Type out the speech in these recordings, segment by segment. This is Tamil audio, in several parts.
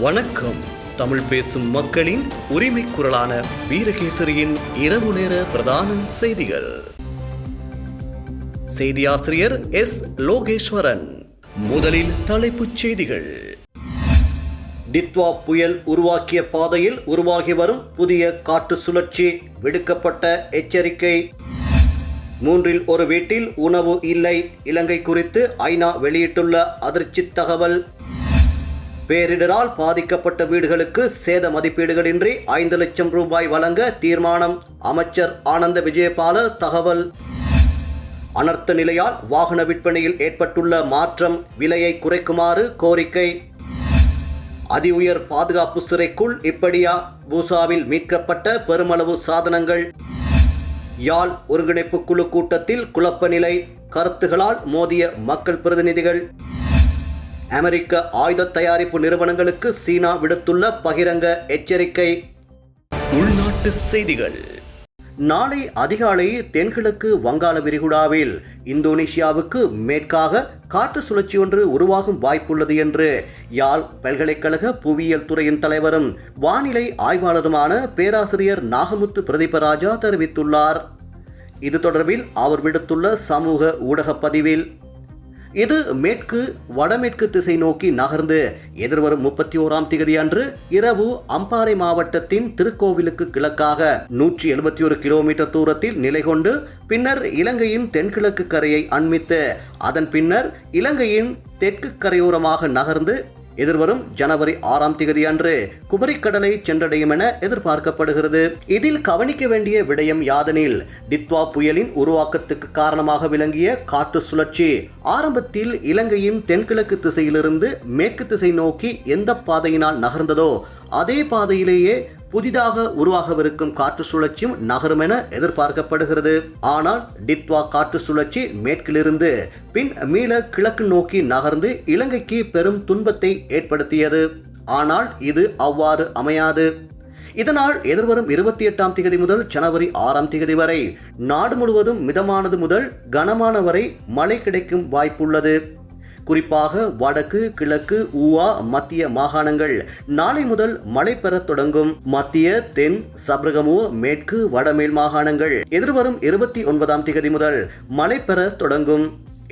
வணக்கம். தமிழ் பேசும் மக்களின் உரிமை குரலான வீரகேசரியின் இரவு நேர பிரதான செய்திகள். செய்தியாசிரியர் எஸ். லோகேஸ்வரன். முதலில் தலைப்புச் செய்திகள். டித்வா புயல் உருவாக்கிய பாதையில் உருவாகி வரும் புதிய காற்று சுழற்சி, விடுக்கப்பட்ட எச்சரிக்கை. 3 ஒரு வீட்டில் உணவு இல்லை. இலங்கை குறித்து ஐநா வெளியிட்டுள்ள அதிர்ச்சி தகவல். பேரிடரால் பாதிக்கப்பட்ட வீடுகளுக்கு சேத மதிப்பீடுகளின்றி 5 லட்சம் ரூபாய் வழங்க தீர்மானம். அமைச்சர் ஆனந்த விஜயபால தகவல். அனர்த்த நிலையால் வாகன விற்பனையில் ஏற்பட்டுள்ள மாற்றம், விலையை குறைக்குமாறு கோரிக்கை. அதி உயர் பாதுகாப்பு சிறைக்குள் இப்படியா? பூசாவில் மீட்கப்பட்ட பெருமளவு சாதனங்கள். யாழ் ஒருங்கிணைப்பு குழு கூட்டத்தில் குழப்ப நிலை, கருத்துகளால் மோதிய மக்கள் பிரதிநிதிகள். அமெரிக்க ஆயுத தயாரிப்பு நிறுவனங்களுக்கு சீனா விடுத்துள்ள பகிரங்க எச்சரிக்கை. உள்நாட்டு செய்திகள். நாளை அதிகாலை தென்கிழக்கு வங்காள விரிகுடாவில் இந்தோனேசியாவுக்கு மேற்காக காற்று சுழற்சி ஒன்று உருவாகும் வாய்ப்புள்ளது என்று யாழ் பல்கலைக்கழக புவியியல் துறையின் தலைவரும் வானிலை ஆய்வாளருமான பேராசிரியர் நாகமுத்து பிரதீபராஜா தெரிவித்துள்ளார். இது தொடர்பில் அவர் விடுத்துள்ள சமூக ஊடக பதிவில், இது மேற்கு வடமேற்கு திசை நோக்கி நகர்ந்து எதிர்வரும் 31ஆம் தேதி அன்று இரவு அம்பாறை மாவட்டத்தின் திருக்கோவிலுக்கு கிழக்காக 171 கிலோமீட்டர் தூரத்தில் நிலை கொண்டு பின்னர் இலங்கையின் தென்கிழக்கு கரையை அண்மித்து அதன் பின்னர் இலங்கையின் தெற்கு கரையோரமாக நகர்ந்து எதிர்வரும் ஜனவரி 6ஆம் தேதி அன்று குமரிக்கடலை சென்றடையும் என எதிர்பார்க்கப்படுகிறது. இதில் கவனிக்க வேண்டிய விடயம் யாதெனில், டித்வா புயலின் உருவாக்கத்துக்கு காரணமாக விளங்கிய காற்று சுழற்சி ஆரம்பத்தில் இலங்கையின் தென்கிழக்கு திசையிலிருந்து மேற்கு திசை நோக்கி எந்த பாதையினால் நகர்ந்ததோ அதே பாதையிலேயே புதிதாக உருவாகவிருக்கும் காற்று சுழற்சியும் நகரும் என எதிர்பார்க்கப்படுகிறது. ஆனால் டித்வா காற்று சுழற்சி மேற்கிலிருந்து பின் மீள கிழக்கு நோக்கி நகர்ந்து இலங்கைக்கு பெரும் துன்பத்தை ஏற்படுத்தியது. ஆனால் இது அவ்வாறு அமையாது. இதனால் எதிர்வரும் 28ஆம் தேதி முதல் ஜனவரி 6ஆம் தேதி வரை நாடு முழுவதும் மிதமானது முதல் கனமான வரை மழை கிடைக்கும் வாய்ப்புள்ளது. குறிப்பாக வடக்கு, கிழக்கு, ஊவா, மத்திய மாகாணங்கள் நாளை முதல் மழை பெறத் தொடங்கும். மத்திய, தென், சப்ரகமுவ, மேற்கு, வடமேல் மாகாணங்கள் எதிர்வரும் 29ஆம் தேதி முதல் மழை பெறத் தொடங்கும்.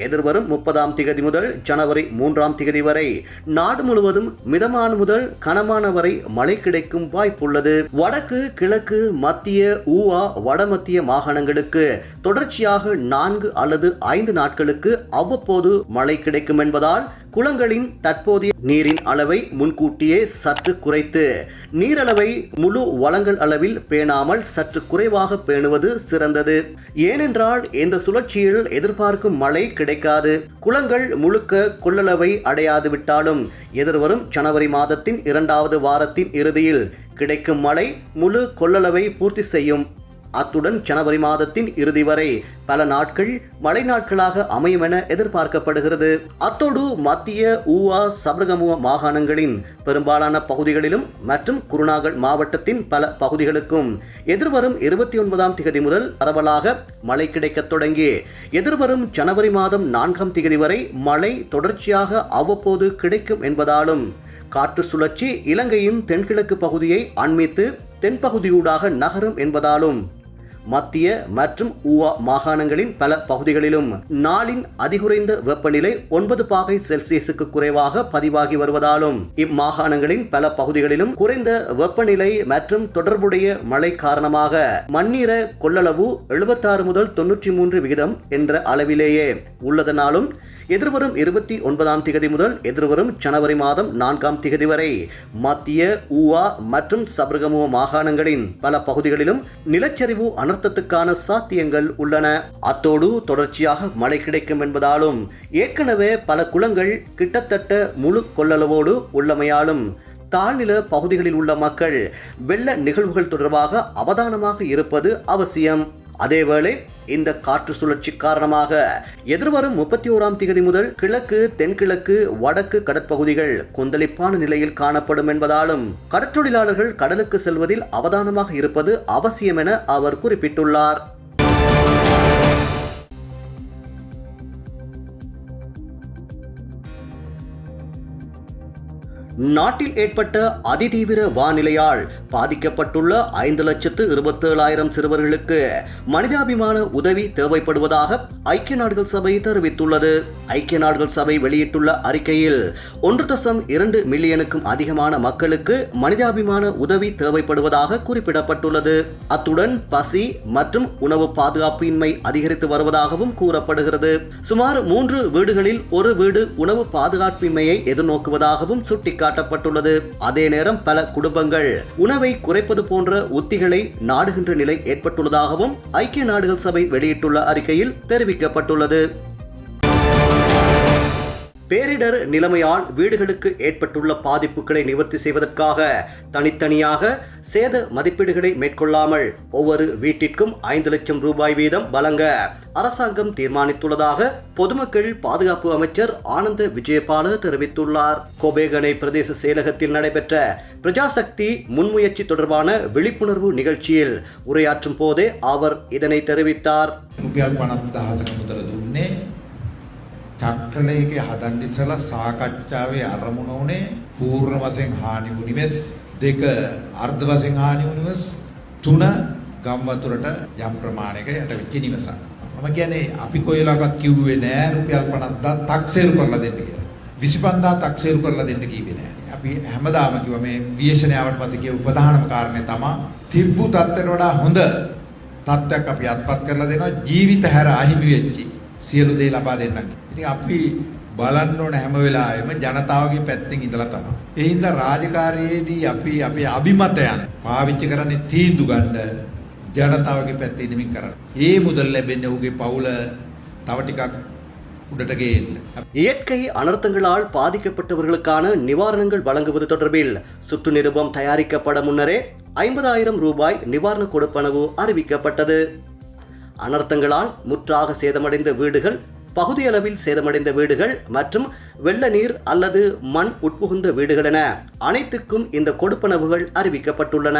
எதிர்வரும் 30ஆம் தேதி முதல் ஜனவரி 3ஆம் தேதி வரை நாடு முழுவதும் மிதமான முதல் கனமான வரை மழை கிடைக்கும் வாய்ப்புள்ளது. வடக்கு, கிழக்கு, மத்திய, ஊவா, வடமத்திய மாகாணங்களுக்கு தொடர்ச்சியாக 4 அல்லது 5 நாட்களுக்கு அவ்வப்போது மழை கிடைக்கும் என்பதால் குளங்களின் தற்போதைய நீரின் அளவை முன்கூட்டியே சற்று குறைத்து நீரளவை முழு வளங்கள் அளவில் பேணாமல் சற்று குறைவாக பேணுவது சிறந்தது. ஏனென்றால் இந்த சுழற்சியில் எதிர்பார்க்கும் மழை கிடைக்காது. குளங்கள் முழுக்க கொள்ளளவை அடையாது விட்டாலும் எதிர்வரும் ஜனவரி மாதத்தின் 2வது வாரத்தின் இறுதியில் கிடைக்கும் மழை முழு கொள்ளளவை பூர்த்தி செய்யும். அத்துடன் ஜனவரி மாதத்தின் இறுதி வரை பல நாட்கள் மழை நாட்களாக அமையும் என எதிர்பார்க்கப்படுகிறது. அத்தோடு மத்திய, ஊவா, சப்ரகமுவ மாகாணங்களின் பெரும்பாலான பகுதிகளிலும் மற்றும் குருநாகல் மாவட்டத்தின் பல பகுதிகளுக்கும் எதிர்வரும் 29ஆம் தேதி முதல் பரவலாக மழை கிடைக்கத் தொடங்கி எதிர்வரும் ஜனவரி மாதம் 4ஆம் தேதி வரை மழை தொடர்ச்சியாக அவ்வப்போது கிடைக்கும் என்பதாலும் காற்று சுழற்சி இலங்கையின் தென்கிழக்கு பகுதியை அண்மித்து தென்பகுதியூடாக நகரும் என்பதாலும் மத்திய மற்றும் ஊவா மாகாணங்களின் பல பகுதிகளிலும் நாளின் அதிகுறைந்த வெப்பநிலை 9 பாகை செல்சியஸுக்கு குறைவாக பதிவாகி வருவதாலும் இம்மாகாணங்களின் பல பகுதிகளிலும் குறைந்த வெப்பநிலை மற்றும் தொடர்புடைய மழை காரணமாக மண்ணீர கொள்ளளவு 76 முதல் 93% என்ற அளவிலேயே உள்ளதனாலும் எதிர்வரும் 29ஆம் தேதி முதல் எதிர்வரும் ஜனவரி மாதம் 4ஆம் தேதி வரை மத்திய, ஊவா மற்றும் சப்ரகமுவ மாகாணங்களின் பல பகுதிகளிலும் நிலச்சரிவு அனர்த்தத்துக்கான சாத்தியங்கள் உள்ளன. அத்தோடு தொடர்ச்சியாக மழை கிடைக்கும் என்பதாலும் ஏற்கனவே பல குளங்கள் கிட்டத்தட்ட முழு கொள்ளளவோடு உள்ளமையாலும் தாழ்நில பகுதிகளில் உள்ள மக்கள் வெள்ள நிகழ்வுகள் தொடர்பாக அவதானமாக இருப்பது அவசியம். அதேவேளை இந்த காற்று சுழற்சி காரணமாக எதிர்வரும் 31ஆம் தேதி முதல் கிழக்கு, தென்கிழக்கு, வடக்கு கடற்பகுதிகள் கொந்தளிப்பான நிலையில் காணப்படும் என்பதாலும் கடற்றொழிலாளர்கள் கடலுக்கு செல்வதில் அவதானமாக இருப்பது அவசியம் என அவர் குறிப்பிட்டுள்ளார். நாட்டில் ஏற்பட்ட அதிதீவிர வானிலையால் பாதிக்கப்பட்டுள்ள 5,27,000 சிறுவர்களுக்கு மனிதாபிமான உதவி தேவைப்படுவதாக ஐக்கிய நாடுகள் சபை தெரிவித்துள்ளது. ஐக்கிய நாடுகள் சபை வெளியிட்டுள்ள அறிக்கையில் 1.2 மில்லியனுக்கும் அதிகமான மக்களுக்கு மனிதாபிமான உதவி தேவைப்படுவதாக குறிப்பிடப்பட்டுள்ளது. அத்துடன் பசி மற்றும் உணவு பாதுகாப்பின்மை அதிகரித்து வருவதாகவும் கூறப்படுகிறது. சுமார் 3 வீடுகளில் ஒரு வீடு உணவு பாதுகாப்பின்மையை எதிர்நோக்குவதாகவும் சுட்டிக்காட்டப்பட்டுள்ளது. அதே நேரம் பல குடும்பங்கள் உணவை குறைப்பது போன்ற உத்திகளை நாடுகின்ற நிலை ஏற்பட்டுள்ளதாகவும் ஐக்கிய நாடுகள் சபை வெளியிட்டுள்ள அறிக்கையில் தெரிவிக்கப்பட்டுள்ளது. பேரிடர் நிலைமையால் வீடுகளுக்கு ஏற்பட்டுள்ள பாதிப்புகளை நிவர்த்தி செய்வதற்காக தனித்தனியாக சேத மதிப்பீடுகளை மேற்கொள்ளாமல் ஒவ்வொரு வீட்டிற்கும் 5 லட்சம் ரூபாய் வீதம் வழங்க அரசாங்கம் தீர்மானித்துள்ளதாக பொதுமக்கள் பாதுகாப்பு அமைச்சர் ஆனந்த விஜயபால தெரிவித்துள்ளார். கோபேகனை பிரதேச செயலகத்தில் நடைபெற்ற பிரஜாசக்தி முன்முயற்சி தொடர்பான விழிப்புணர்வு நிகழ்ச்சியில் உரையாற்றும் போதே அவர் இதனை தெரிவித்தார். චක්‍රලයක හදන්න ඉස්සලා සාකච්ඡාවේ අරමුණ උනේ පූර්ණ වශයෙන් හානි වුණු නිවෙස් 2 අර්ධ වශයෙන් හානි වුණු නිවෙස් 3 ගම් වතුරට යම් ප්‍රමාණයක යට වෙච්ච නිවස. මම කියන්නේ අපි කොයිලාකවත් කිව්වේ නෑ රුපියල් 50000 තක්සේරු කරලා දෙන්න කියලා. 25000 තක්සේරු කරලා දෙන්න කිව්වේ නෑ. අපි හැමදාම කිව්වා මේ විශේෂණයවට පස්සේ කියපු ප්‍රධානම කාරණේ තමයි තිබ්බු තත්ත්වයට වඩා හොඳ තත්ත්වයක් අපි අත්පත් කරලා දෙනවා ජීවිත හැර අහිමි වෙච්චි සියලු දේ ලබා දෙන්න. ඉතින් අපි බලන්න ඕන හැම වෙලාවෙම ජනතාවගේ පැත්තෙන් ඉඳලා තමයි. ඒ හින්දා රාජකාරියේදී අපි අපේ අභිමතයන් පාවිච්චි කරන්නේ තීන්දුව ගන්න ජනතාවගේ පැත්තේ ඉඳමින් කරන්නේ. ඒ මුදල් ලැබෙන්නේ ඔහුගේ පවුල තව ටිකක් උඩට ගේන්න. இயற்கை அனர்த்தங்களால் பாதிக்கப்பட்டவர்களுக்கான நிவாரணங்கள் வழங்குவது தொடர்பில் சுற்று நிருபம் தயாரிக்கப்பட முன்னரே 50,000 ரூபாய் நிவாரண கொடுப்பனவு அறிவிக்கப்பட்டது. அனர்த்தங்களால் முற்றாக சேதமடைந்த வீடுகள், பகுதியளவில் சேதமடைந்த வீடுகள் மற்றும் வெள்ள நீர் அல்லது மண் உட்புகுந்த வீடுகள் என அனைத்துக்கும் இந்த கொடுப்பனவுகள் அறிவிக்கப்பட்டுள்ளன.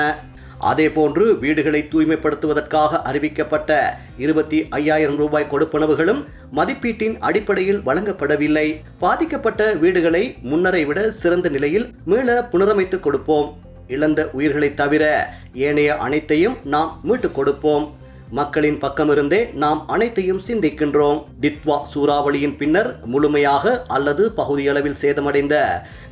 அதேபோன்று வீடுகளை தூய்மைப்படுத்துவதற்காக அறிவிக்கப்பட்ட 25,000 ரூபாய் கொடுப்பனவுகளும் மதிப்பீட்டின் அடிப்படையில் வழங்கப்படவில்லை. பாதிக்கப்பட்ட வீடுகளை முன்னரை விட சிறந்த நிலையில் மீள புனரமைத்து கொடுப்போம். இழந்த உயிர்களை தவிர ஏனைய அனைத்தையும் நாம் மீட்டுக் கொடுப்போம். மக்களின் பக்கமிருந்தே நாம் அனைத்தையும் சிந்திக்கின்றோம். டித்வா சூறாவளியின் பின்னர் முழுமையாக அல்லது பகுதியளவில் சேதமடைந்த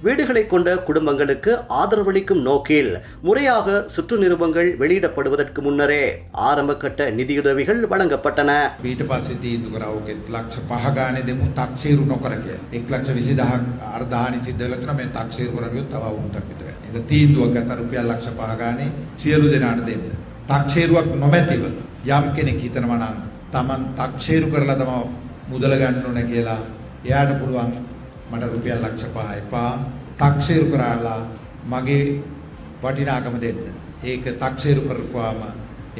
வீடுகளை கொண்ட குடும்பங்களுக்கு ஆதரவளிக்கும் நோக்கில் முறையாக சுற்று நிருபங்கள் வெளியிடப்படுவதற்கு முன்னரே ஆரம்ப கட்ட நிதியுதவிகள் வழங்கப்பட்டன. ඊට පස්සේ තීන්දුව කරා ඔකේ 1,05,000 ගානේ දෙමු තක්සේරු නොකර කියලා. 1,20,000 අර්ධානි සිද්ධ වෙලා තියෙනවා මේ තක්සේරු කරගියොත් තව වුණක් විතර. ඒක තීන්දුවක් ගත්තා රුපියල් 1,05,000 ගානේ සියලු දෙනාට දෙන්න. තක්සේරුවක් නොමැතිව යම් කෙනෙක් හිතනවා නම් Taman තක්සේරු කරලා තමයි මුදල ගන්න ඕන කියලා එයාට පුළුවන් මට රුපියල් 1,05,000 එපා තක්සේරු කරලා මගේ වටිනාකම දෙන්න. ඒක තක්සේරු කරපුවාම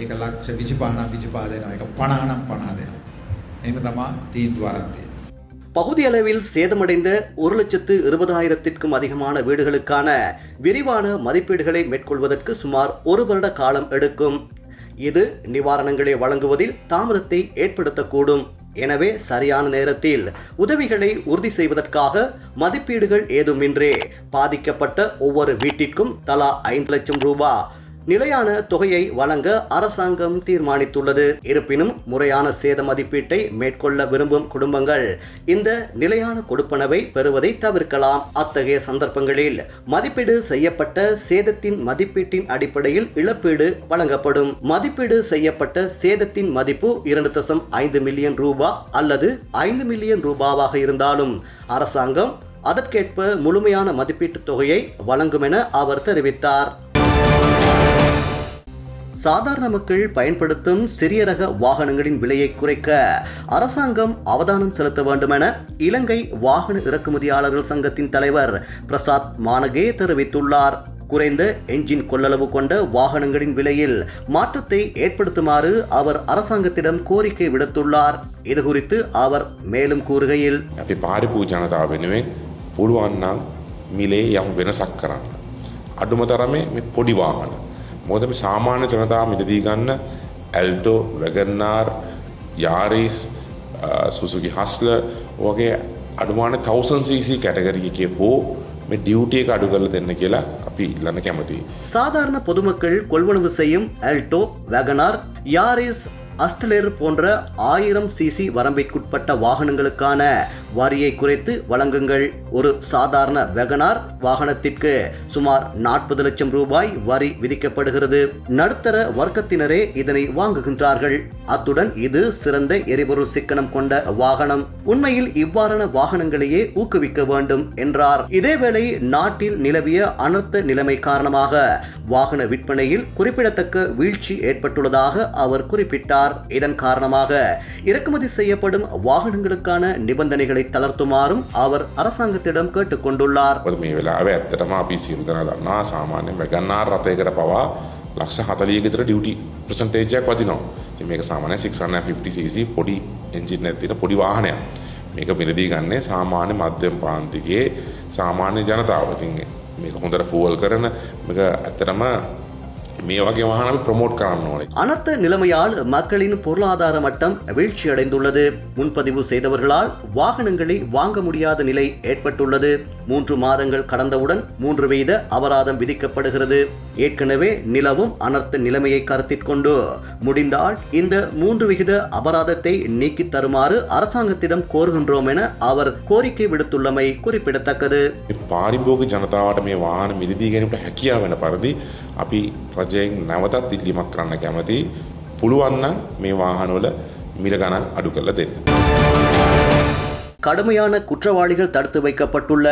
ඒක 1,25,000 දෙනවා. ඒක 50 දෙනවා. එහෙම තමයි තීන්දුව අරන් තියෙන්නේ. பகுதியளவில் சேதமடைந்த 1,20,000க்கும் அதிகமான வீடுகளுக்கான விரிவான மதிப்பீடுகளை மேற்கொள்வதற்கு சுமார் 1 வருட காலம் எடுக்கும். இது நிவாரணங்களை வழங்குவதில் தாமதத்தை ஏற்படுத்தக்கூடும். எனவே சரியான நேரத்தில் உதவிகளை உறுதி செய்வதற்காக மதிப்பீடுகள் ஏதுமின்றி பாதிக்கப்பட்ட ஒவ்வொரு வீட்டிற்கும் தலா 5 லட்சம் ரூபாய் நிலையான தொகையை வழங்க அரசாங்கம் தீர்மானித்துள்ளது. இருப்பினும் முறையான சேத மதிப்பீட்டை மேற்கொள்ள விரும்பும் குடும்பங்கள் இந்த நிலையான கொடுப்பனவை பெறுவதை தவிர்க்கலாம். அத்தகைய சந்தர்ப்பங்களில் மதிப்பீடு செய்யப்பட்ட சேதத்தின் மதிப்பீட்டின் அடிப்படையில் இழப்பீடு வழங்கப்படும். மதிப்பீடு செய்யப்பட்ட சேதத்தின் மதிப்பு 2.5 மில்லியன் ரூபாய் அல்லது 5 மில்லியன் ரூபாவாக இருந்தாலும் அரசாங்கம் அதற்கேற்ப முழுமையான மதிப்பீட்டு தொகையை வழங்கும் என அவர் தெரிவித்தார். சாதாரண மக்கள் பயன்படுத்தும் சிறிய ரக வாகனங்களின் விலையை குறைக்க அரசாங்கம் அவதானம் செலுத்த வேண்டும் என இலங்கை வாகன இறக்குமதியாளர்கள் சங்கத்தின் தலைவர் பிரசாத் மானகே தெரிவித்துள்ளார். குறைந்த என்ஜின் கொள்ளளவு கொண்ட வாகனங்களின் விலையில் மாற்றத்தை ஏற்படுத்துமாறு அவர் அரசாங்கத்திடம் கோரிக்கை விடுத்துள்ளார். இதுகுறித்து அவர் மேலும் கூறுகையில், අපි පාරිපූ ජනතාව වෙනුවෙන් පුළුවන් නම් මිලේ යම් වෙනසක් කරන්න. අඩුම තරමේ මේ පොඩි වාහන. මොකද මේ සාමාන්‍ය ජනතාව මිලදී ගන්න ඇල්ටෝ, වැගන්ආර්, යාරිස්, සුසුකි හස්ලර් වගේ අඩුමාන 1000cc කැටගරි එකේ හෝ මේ ඩියුටි එක අඩු කරලා දෙන්න කියලා අපි ඉල්ලන්න කැමතියි. சாதாரண பொதுமக்கள் கொள்வனவு செய்யும் ஆல்டோ, வேகனார், யாரிஸ், அஸ்டலர் போன்ற 1000 சிசி வரம்பிற்குட்பட்ட வாகனங்களுக்கான வரியை குறைத்து வழங்குங்கள். ஒரு சாதாரண வேகனார் வாகனத்திற்கு சுமார் 40 லட்சம் ரூபாய் வரி விதிக்கப்படுகிறது. நடுத்தர வர்க்கத்தினரே இதனை வாங்குகின்றார்கள். அத்துடன் இது சிறந்த எரிபொருள் சிக்கனம் கொண்ட வாகனம். உண்மையில் இவ்வாறான வாகனங்களையே ஊக்குவிக்க வேண்டும் என்றார். இதேவேளை நாட்டில் நிலவிய அனர்த்த நிலைமை காரணமாக வாகன விற்பனையில் குறிப்பிடத்தக்க வீழ்ச்சி ஏற்பட்டுள்ளதாக அவர் குறிப்பிட்டார். இதன் காரணமாக இறக்குமதி செய்யப்படும் வாகனங்களுக்கான நிபந்தனைகளை தளர்த்துமாறும் அவர் அரசாங்கத்திடம் கேட்டுக் கொண்டுள்ளார். මේ වෙලාවේ ඇත්තටම අපි සියලු දෙනා දන්නවා සාමාන්‍යයෙන් වැගන්නාර් රථයකට පවා ලක්ෂ 40 ක විතර ඩියුටි පර්සන්ටේජ් එකක් වදිනවා. ඉතින් මේක සාමාන්‍යයෙන් 650 cc පොඩි එන්ජින් එකක් තියෙන පොඩි වාහනයක්. මේක මිලදී ගන්නේ සාමාන්‍ය මධ්‍යම ප්‍රාන්තිකයේ සාමාන්‍ය ජනතාව. ඉතින් මේක හොඳට ෆූවල් කරන මේක ඇත්තටම මේ වගේ வாகனம் අපි ப்ரோமோட் කරන්න ඕනේ. அனர்த்த நிலைமையால் மக்களின் பொருளாதார மட்டம் வீழ்ச்சியடைந்துள்ளது. முன்பதிவு செய்தவர்களால் வாகனங்களை வாங்க முடியாத நிலை ஏற்பட்டுள்ளது. 3 மாதங்கள் கடந்தவுடன் 3% அபராதம் விதிக்கப்படுகிறது. ஏற்கனவே நிலவும் அனர்த்த நிலைமையை கருத்தில் கொண்டு முடிந்தால் இந்த 3% அபராதத்தை நீக்கி தருமாறு அரசாங்கத்திடம் கோருகின்றோம் என அவர் கோரிக்கை விடுத்துள்ளமை குறிப்பிடத்தக்கது. පාරිභෝගික ජනතාවට මේ වාහන මිලදී ගැනීමට හැකියාව වෙන පරිදි අපි රජයෙන් නැවතත් ඉල්ලීමක් කරන්න කැමතියි. පුළුවන් නම් මේ වාහනවල මිල ගණන් අඩු කරලා දෙන්න. கடுமையான குற்றவாளிகள் தடுத்து வைக்கப்பட்டுள்ள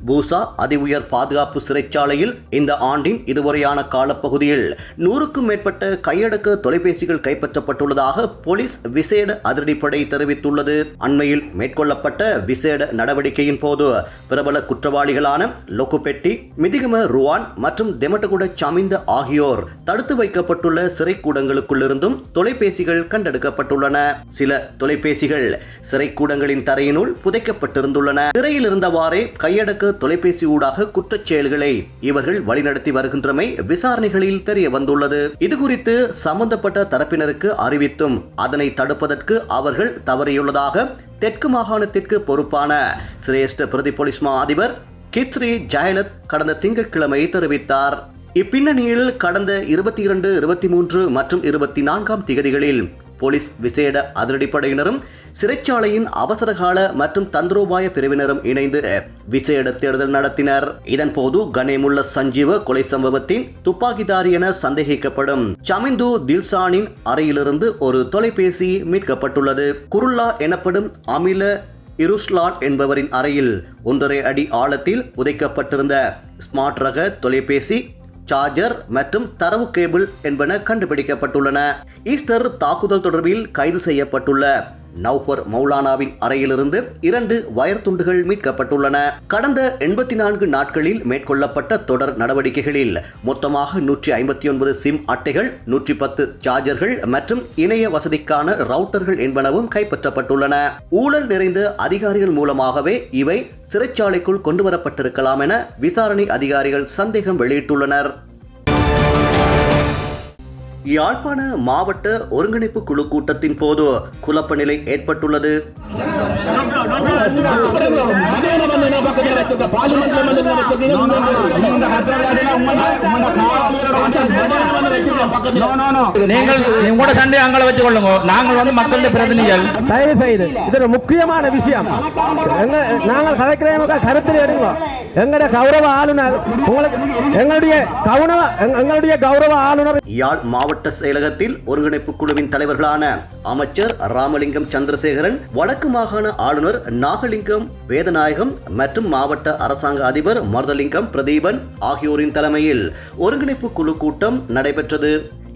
பூசா அதி உயர் பாதுகாப்பு சிறைச்சாலையில் இந்த ஆண்டின் இதுவரையான காலப்பகுதியில் 100க்கும் மேற்பட்ட கையடக்க தொலைபேசிகள் கைப்பற்றப்பட்டுள்ளதாக போலீஸ் விசேட அதிரடிப்படை தெரிவித்துள்ளது. அண்மையில் மேற்கொள்ளப்பட்ட விசேட நடவடிக்கையின் போது பிரபல குற்றவாளிகளான லொக்குபெட்டி, மிதிகம ருவான் மற்றும் தெமட்டகுட சமிந்த ஆகியோர் தடுத்து வைக்கப்பட்டுள்ள சிறைக்கூடங்களுக்குள்ளிருந்தும் தொலைபேசிகள் கண்டெடுக்கப்பட்டுள்ளன. சில தொலைபேசிகள் சிறைக்கூடங்களின் தரையினுள் புதைக்கப்பட்டிருந்துள்ளன. சிறையில் இருந்தவாறே கையடக்க தொலைபேசி ஊடாக குற்றச் செயல்களை இவர்கள் வழிநடத்தி வருகின்றமை விசாரணைகளில் தெரிய வந்துள்ளது. இதுகுறித்து சம்பந்தப்பட்ட தரப்பினருக்கு அறிவித்தும் அதனை தடுப்பதற்கு அவர்கள் தவறியுள்ளதாக தெற்கு மாகாணத்திற்கு பொறுப்பான சிரேஷ்ட பிரதி போலீஸ் மா அதிபர் கித்ரி ஜயலத் கடந்த திங்கட்கிழமை தெரிவித்தார். இப்பின்னணியில் கடந்த 22, 23 மற்றும் 24ஆம் திகதிகளில் போலீஸ் விசேட அதிரடிப்படையினரும் சிறைச்சாலையின் அவசரகால மற்றும் தந்திரோபாய பிரிவினரும் இணைந்து விசேட தேடுதல் நடத்தினர். இதன்போது கனேமுள்ள சஞ்சீவ கொலை சம்பவத்தின் துப்பாக்கிதாரி என சந்தேகிக்கப்படும் சமிந்து தில்சானின் அறையிலிருந்து ஒரு தொலைபேசி மீட்கப்பட்டுள்ளது. குருல்லா எனப்படும் அமில இருஸ்லாட் என்பவரின் அறையில் 1.5 அடி ஆழத்தில் புதைக்கப்பட்டிருந்த ஸ்மார்ட் ரக தொலைபேசி, சார்ஜர் மற்றும் தரவு கேபிள் என்பன கண்டுபிடிக்கப்பட்டுள்ளன. ஈஸ்டர் தாக்குதல் தொடர்பில் கைது செய்யப்பட்டுள்ள நௌஃபர் மௌலானாவின் அறையிலிருந்து 2 வயர் துண்டுகள் மீட்கப்பட்டுள்ளன. கடந்த 84 நாட்களில் மேற்கொள்ளப்பட்ட தொடர் நடவடிக்கைகளில் மொத்தமாக 159 சிம் அட்டைகள், 110 சார்ஜர்கள் மற்றும் இணைய வசதிக்கான ரவுட்டர்கள் என்பனவும் கைப்பற்றப்பட்டுள்ளன. ஊழல் நிறைந்த அதிகாரிகள் மூலமாகவே இவை சிறைச்சாலைக்குள் கொண்டுவரப்பட்டிருக்கலாம் என விசாரணை அதிகாரிகள் சந்தேகம் வெளியிட்டுள்ளனர். யாழ்ப்பாண மாவட்ட ஒருங்கிணைப்பு குழு கூட்டத்தின் போது குழப்ப நிலை ஏற்பட்டுள்ளது. நீங்கள் உங்களோட சண்டை அங்கே வச்சுக் கொள்ளுங்க. நாங்கள் மக்களுடைய பிரதிநிதிகள். தயவு செய்து இது ஒரு முக்கியமான விஷயம். நாங்கள் கலைக்கிறோம், கருத்தில் எடுங்க. எங்களுடைய கௌரவ ஆளுநர் எங்களுடைய கௌரவ ஆளுநர் யாழ் மாவட்ட செயலகத்தில் ஒருங்கிணைப்பு குழுவின் தலைவர்களான அமைச்சர் ராமலிங்கம் சந்திரசேகரன், வடக்கு மாகாண ஆளுநர் நாகலிங்கம் வேதநாயகம் மற்றும் மாவட்ட அரசாங்க அதிபர் மருதலிங்கம் பிரதீபன் ஆகியோரின் தலைமையில் ஒருங்கிணைப்பு குழு கூட்டம் நடைபெற்றது.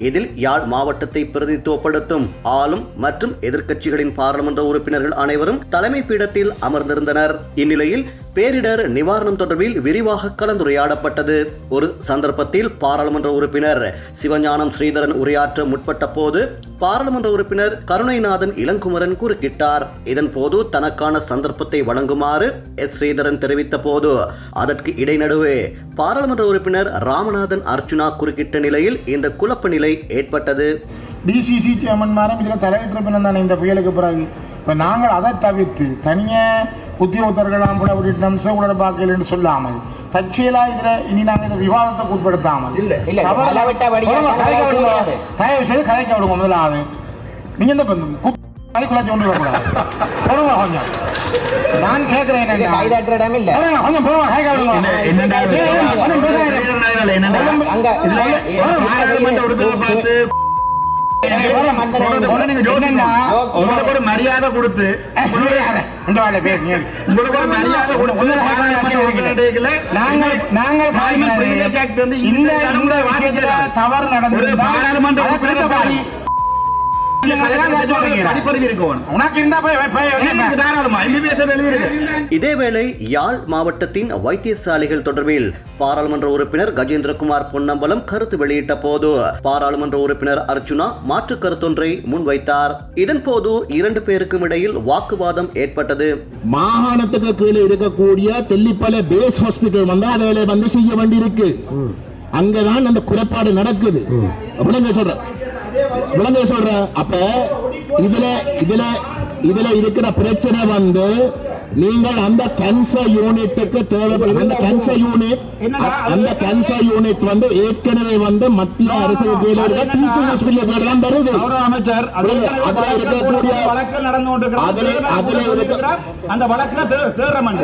இதில் யாழ் மாவட்டத்தை பிரதிநிதித்துவப்படுத்தும் ஆளும் மற்றும் எதிர்க்கட்சிகளின் பாராளுமன்ற உறுப்பினர்கள் அனைவரும் தலைமை பீடத்தில் அமர்ந்திருந்தனர். இந்நிலையில் பேரிடர் நிவாரணம் தொடர்பில் விரிவாக கலந்துரையாடப்பட்டது. ஒரு சந்தர்ப்பத்தில் பாராளுமன்ற உறுப்பினர் சிவஞானம் ஸ்ரீதரன் உரையாற்ற முற்பட்ட போது பாராளுமன்ற உறுப்பினர் கருணைநாதன் இளங்குமரன் குறுக்கிட்டார். இதன் போது தனக்கான சந்தர்ப்பத்தை வழங்குமாறு ஸ்ரீதரன் தெரிவித்த போது அதற்கு இடைநடுவே பாராளுமன்ற உறுப்பினர் ராமநாதன் அர்ச்சுனா குறுக்கிட்ட நிலையில் இந்த குழப்ப நிலை ஏற்பட்டது. டிசிசி சேர்மன் மாரம் இதில் தலையிட்டிருப்பேன் தானே இந்த புயலுக்கு பிறகு. இப்போ நாங்கள் அதை தவிர்த்து தனியாக உத்தியோகத்தர்களாம் கூட ஒரு நிமிஷம் உடனே பார்க்கல என்று சொல்லாமல் தற்செயலா இதுல இனி நாங்கள் இந்த விவாதத்தை உட்படுத்தாமல் தயவு செய்து கலைக்க விடுங்க. முதலாவது நீங்க இந்த குழந்தை ஒன்று வரக்கூடாது. கொஞ்சம் நான் கேட்கிறேன் கொஞ்சம் மரியாதை கொடுத்து தவறு நடந்தது இதேவேளை யாழ் மாவட்டத்தின் வைத்தியசாலைகள் தொடர்பில் பாராளுமன்ற உறுப்பினர் கஜேந்திரகுமார் பொன்னம்பலம் கருத்து வெளியிட்ட போது பாராளுமன்ற உறுப்பினர் அர்ச்சுனா மாற்று கருத்தொன்றை முன்வைத்தார். இதன் போது இரண்டு பேருக்கும் இடையில் வாக்குவாதம் ஏற்பட்டது. மாகாணத்துக்கு கீழே இருக்கக்கூடிய தெல்லிப்பளை பேஸ் ஹாஸ்பிட்டல் வந்து அதை வந்து செய்ய வேண்டியிருக்கு. அங்கதான் அந்த குறைபாடு நடக்குது அப்படின்னு சொல்றேன். விளங்க சொல்றேன். அப்ப இதுல இருக்கிற பிரச்சனை வந்து நீங்கள் அந்த கேன்சர் யூனிட்டுக்கு தேவைப்படும் அந்த கேன்சர் யூனிட் வந்து ஏற்கனவே வந்து மத்திய அரசு கீழே இருக்க டீச்சிங் ஹாஸ்பிட்டல் தான் வருது. அமைச்சர் வழக்கு நடந்து கொண்டிருக்கிறார். அந்த வழக்குல தேர்றமன்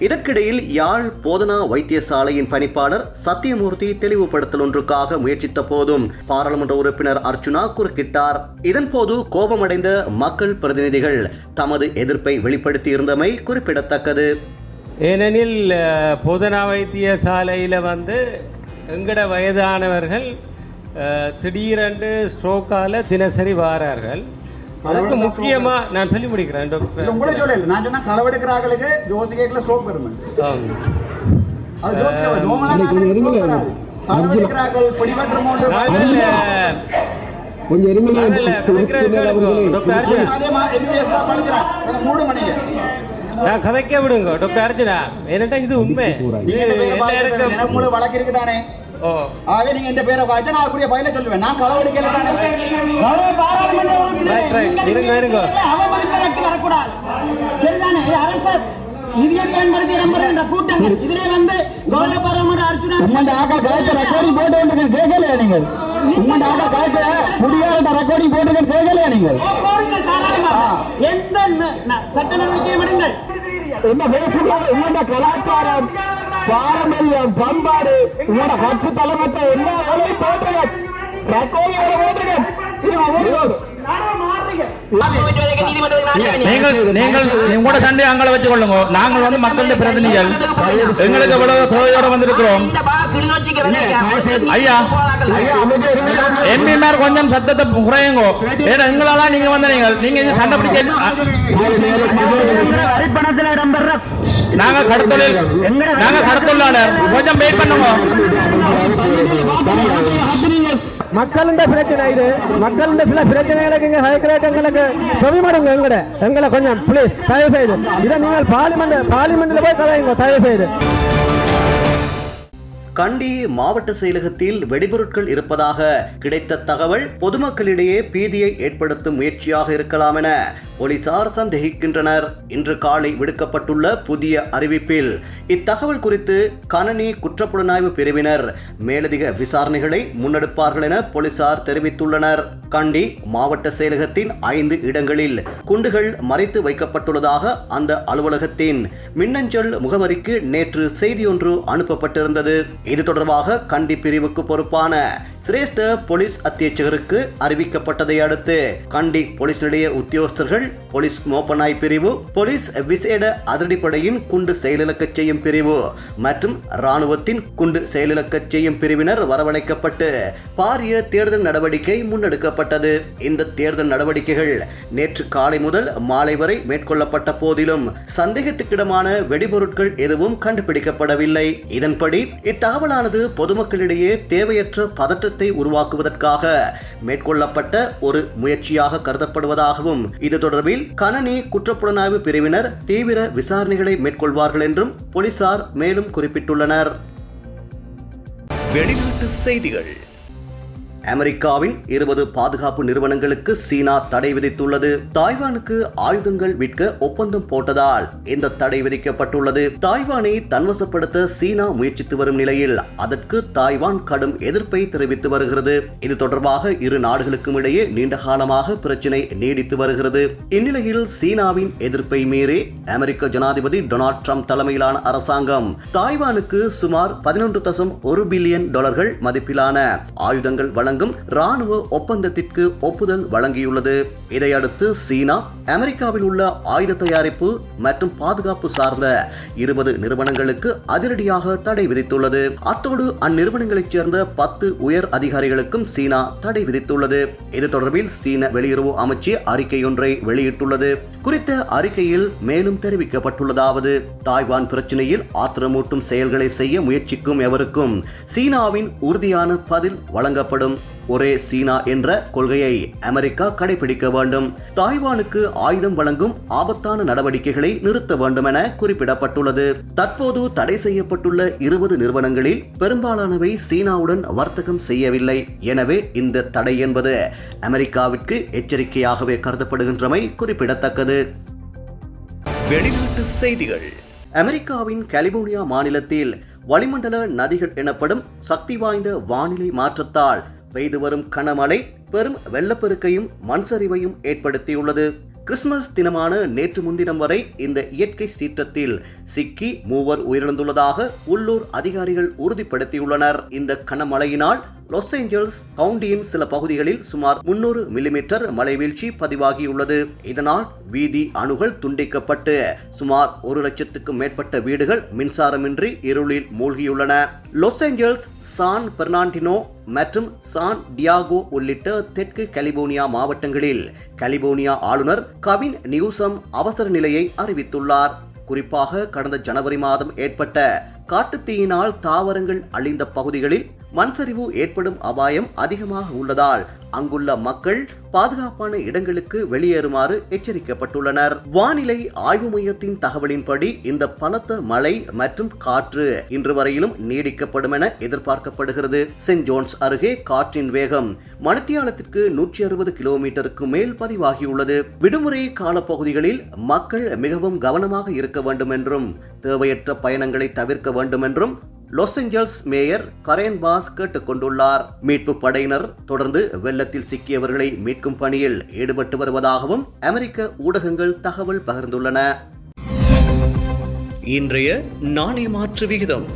இதற்கிடையில் யாழ் போதனா வைத்தியசாலையின் பணிப்பாளர் சத்தியமூர்த்தி தெளிவுபடுத்தல் ஒன்றுக்காக முயற்சித்த போதும் பாராளுமன்ற உறுப்பினர் அர்ச்சுனா குறுக்கிட்டார். இதன்போது கோபமடைந்த மக்கள் பிரதிநிதிகள் தமது எதிர்ப்பை வெளிப்படுத்தியிருந்தமை குறிப்பிடத்தக்கது. ஏனெனில் போதனா வைத்தியசாலையில் வந்து எங்கட வயதானவர்கள் திடீரென்று ஸ்ட்ரோக்கால தினசரி வாரார்கள். அதுக்கு முக்கியமா நான் சொல்லி முடிக்கிறேன். உங்களை சொல்லல, நான் சொன்னா களவெடுக்கிறார்களுக்கு ஜோசிகேட்ல ஸ்ட்ரோக் வரும். அது ஜோசிகே நோமலா களவெடுக்கிறார்கள் பிடிபற்ற மோண்டு கொஞ்சம் இருங்களே. நான் கதைக்க விடுங்க டாக்டர் அர்ஜுனா. என்னட்டா இது உண்மை. வழக்கு இருக்குதானே. ஆகவே நீங்க இந்த பேரை வாய்ச்சா நான் அப்படியே பயில சொல்லுவேன். நான் களவெடுக்கல தானே. அவமதிப்பதற்கு வரக்கூடாது. சரிதானே? அரசு நிதியை பயன்படுத்தி இடம்பெறுகின்ற கூட்டங்கள் இதிலே வந்து கௌரவ அர்ஜுனா உங்க ஆக்கா கலைச்ச ரெக்கார்டிங் போட்டு வந்து கேட்கலையா நீங்கள்? உங்க ஆக்கா கலைச்ச முடியாத ரெக்கார்டிங் போட்டு கேட்கலையா நீங்கள்? எந்த சட்ட நடவடிக்கை எடுங்கள். என்ன பேசுகிறது? உங்களோட கலாச்சாரம், பாரம்பரியம், பண்பாடு, உங்களோட கட்சி தலைமட்ட எல்லா வேலையும் போட்டுங்க. ரெக்கார்டிங் போட்டுங்க. நீங்கள் உங்களோட சண்டை அங்களை வச்சுக் கொள்ளுங்க. நாங்கள் வந்து மக்களுடைய பிரதிநிதிகள். எங்களுக்கு எவ்வளவு தேவையோட வந்திருக்கிறோம். ஐயா எம்பிமார் கொஞ்சம் சத்தத்தை குறையுங்க. ஏன்னா எங்களால நீங்க வந்து நீங்க சண்டை பிடிக்க நாங்க கடத்தொழிலாளர் கொஞ்சம் வெயிட் பண்ணுங்க. மக்களுடைய பிரச்சனை இது. மக்களுடைய சில பிரச்சனைகளுக்கு இங்க ஹைகரேட் எங்களுக்கு செவிமடுங்க. எங்களை கொஞ்சம் பிளீஸ் தயவு செய்து இதை நீங்கள் பார்லிமெண்ட்ல போய் கதையுங்க தயவு செய்து. கண்டி மாவட்ட செயலகத்தில் வெடிபொருட்கள் இருப்பதாக கிடைத்த தகவல் பொதுமக்களிடையே பீதியை ஏற்படுத்தும் முயற்சியாக இருக்கலாம் என போலீசார் சந்தேகிக்கின்றனர். இன்று காலை விடுக்கப்பட்டுள்ள புதிய அறிவிப்பில் இத்தகவல் குறித்து கணனி குற்றப்புலனாய்வு பிரிவினர் மேலதிக விசாரணைகளை முன்னெடுப்பார்கள் என போலீசார் தெரிவித்துள்ளனர். கண்டி மாவட்ட செயலகத்தின் 5 இடங்களில் குண்டுகள் மறைத்து வைக்கப்பட்டுள்ளதாக அந்த அலுவலகத்தின் மின்னஞ்சல் முகவரிக்கு நேற்று செய்தியொன்று அனுப்பப்பட்டிருந்தது. இது தொடர்பாக கண்டி பிரிவுக்கு பொறுப்பான சிரேஷ்ட போலீஸ் அத்தியட்சகருக்கு அறிவிக்கப்பட்டதை அடுத்து கண்டி போலீஸ் நிலைய உத்தியோகஸ்தர்கள், போலீஸ் மோப்பனாய் பிரிவு, போலீஸ் விசேட அதிரடிப்படையின் குண்டு செயலிழக்கச் செய்யும் பிரிவு மற்றும் இராணுவத்தின் குண்டு செயலிழக்கச் செய்யும் பிரிவினர் வரவழைக்கப்பட்டு பாரிய தேடுதல் நடவடிக்கை முன்னெடுக்கப்பட்டது. இந்த தேடுதல் நடவடிக்கைகள் நேற்று காலை முதல் மாலை வரை மேற்கொள்ளப்பட்ட போதிலும் சந்தேகத்துக்கிடமான வெடிபொருட்கள் எதுவும் கண்டுபிடிக்கப்படவில்லை. இதன்படி இத்தகவலானது பொதுமக்களிடையே தேவையற்ற பதற்ற ஆயுதத்தை உருவாக்குவதற்காக மேற்கொள்ளப்பட்ட ஒரு முயற்சியாக கருதப்படுவதாகவும் இது தொடர்பில் கணனி குற்றப்புலனாய்வு பிரிவினர் தீவிர விசாரணைகளை மேற்கொள்வார்கள் என்றும் போலீசார் மேலும் குறிப்பிட்டுள்ளனர். வெளிநாட்டு செய்திகள். அமெரிக்காவின் 20 பாதுகாப்பு நிறுவனங்களுக்கு சீனா தடை விதித்துள்ளது. தாய்வானுக்கு ஆயுதங்கள் விற்க ஒப்பந்தம் போட்டதால் இந்த தடை விதிக்கப்பட்டுள்ளது. தாய்வானை தன்வசப்படுத்த சீனா முயற்சித்து வரும் நிலையில் அதற்கு தாய்வான் கடும் எதிர்ப்பை தெரிவித்து வருகிறது. இது தொடர்பாக இரு நாடுகளுக்கும் இடையே நீண்ட காலமாக பிரச்சினை நீடித்து வருகிறது. இந்நிலையில் சீனாவின் எதிர்ப்பை மீறி அமெரிக்க ஜனாதிபதி டொனால்ட் ட்ரம்ப் தலைமையிலான அரசாங்கம் தாய்வானுக்கு சுமார் $11.1 பில்லியன் மதிப்பிலான ஆயுதங்கள் வழங்கும் ராணுவ ஒப்பந்தத்திற்கு ஒப்புதல் வழங்கியுள்ளது. இதையடுத்து சீனா அமெரிக்காவில் உள்ள ஆயுத தயாரிப்பு மற்றும் பாதுகாப்பு சார்ந்த 20 நிறுவனங்களுக்கு அதிரடியாக தடை விதித்துள்ளது. அத்தோடு அந்நிறுவனங்களைச் சேர்ந்த 10 உயர் அதிகாரிகளுக்கும் சீனா தடை விதித்துள்ளது. இது தொடர்பில் சீன வெளியுறவு அமைச்சு அறிக்கையொன்றை வெளியிட்டுள்ளது. குறித்த அறிக்கையில் மேலும் தெரிவிக்கப்பட்டுள்ளதாவது: தாய்வான் பிரச்சினையில் ஆத்திரமூட்டும் செயல்களை செய்ய முயற்சிக்கும் எவருக்கும் சீனாவின் உறுதியான பதில் வழங்கப்படும். ஒரே சீனா என்ற கொள்கையை அமெரிக்கா கடைபிடிக்க வேண்டும். தாய்வானுக்கு ஆயுதம் வழங்கும் ஆபத்தான நடவடிக்கைகளை நிறுத்த வேண்டும் என குறிப்பிடப்பட்டுள்ளது. தற்போது தடை செய்யப்பட்டுள்ள 20 நிறுவனங்களில் பெரும்பாலானவை சீனாவுடன் வர்த்தகம் செய்யவில்லை. எனவே இந்த தடை என்பது அமெரிக்காவிற்கு எச்சரிக்கையாகவே கருதப்படுகின்றமை குறிப்பிடத்தக்கது. வெளிநாட்டு செய்திகள். அமெரிக்காவின் கலிபோர்னியா மாநிலத்தில் வளிமண்டல நதிகள் எனப்படும் சக்தி வாய்ந்த வானிலை மாற்றத்தால் பெய்து வரும் கனமழை பெரும் வெள்ளப்பெருக்கையும் மண் சரிவையும் ஏற்படுத்தியுள்ளது. கிறிஸ்துமஸ் தினமான நேற்று முன்தினம் வரை இந்த இயற்கை சீற்றத்தில் சிக்கி 3 உயிரிழந்துள்ளதாக உள்ளூர் அதிகாரிகள் உறுதிப்படுத்தியுள்ளனர். இந்த கனமழையினால் லாஸ் ஏஞ்சல்ஸ் கவுண்டியின் சில பகுதிகளில் சுமார் 300 மில்லிமீட்டர் மழை வீழ்ச்சி பதிவாகியுள்ளது. இதனால் வீதி அணுகல் துண்டிக்கப்பட்டு சுமார் 1 லட்சத்துக்கும் மேற்பட்ட வீடுகள் மின்சாரமின்றி இருளில் மூழ்கியுள்ளன. லாஸ் ஏஞ்சல்ஸ், சான் பெர்னாண்டினோ மற்றும் சான் டியாகோ உள்ளிட்ட தெற்கு கலிபோர்னியா மாவட்டங்களில் கலிபோர்னியா ஆளுநர் கவின் நியூசம் அவசர நிலையை அறிவித்துள்ளார். குறிப்பாக கடந்த ஜனவரி மாதம் ஏற்பட்ட காட்டுத்தீயினால் தாவரங்கள் அழிந்த பகுதிகளில் மண்சரிவு ஏற்படும் அபாயம் அதிகமாக உள்ளதால் அங்குள்ள மக்கள் பாதுகாப்பான இடங்களுக்கு வெளியேறுமாறு எச்சரிக்கப்பட்டுள்ளனர். வானிலை ஆய்வு மையத்தின் தகவலின்படி இந்த பலத்த மழை மற்றும் காற்று இன்று வரையிலும் நீடிக்கப்படும் என எதிர்பார்க்கப்படுகிறது. சென்ட் ஜோன்ஸ் அருகே காற்றின் வேகம் மணித்தியாலத்திற்கு 160 கிலோமீட்டருக்கு மேல் பதிவாகியுள்ளது. விடுமுறை காலப்பகுதிகளில் மக்கள் மிகவும் கவனமாக இருக்க வேண்டும் என்றும் தேவையற்ற பயணங்களை தவிர்க்க வேண்டும் என்றும் Los Angeles mayor Karen Bass கேட்டுக் கொண்டுள்ளார். மீட்பு படையினர் தொடர்ந்து வெள்ளத்தில் சிக்கியவர்களை மீட்கும் பணியில் ஈடுபட்டு வருவதாகவும் அமெரிக்க ஊடகங்கள் தகவல் பகிர்ந்துள்ளன. இன்றைய நாணய மாற்று விகிதம்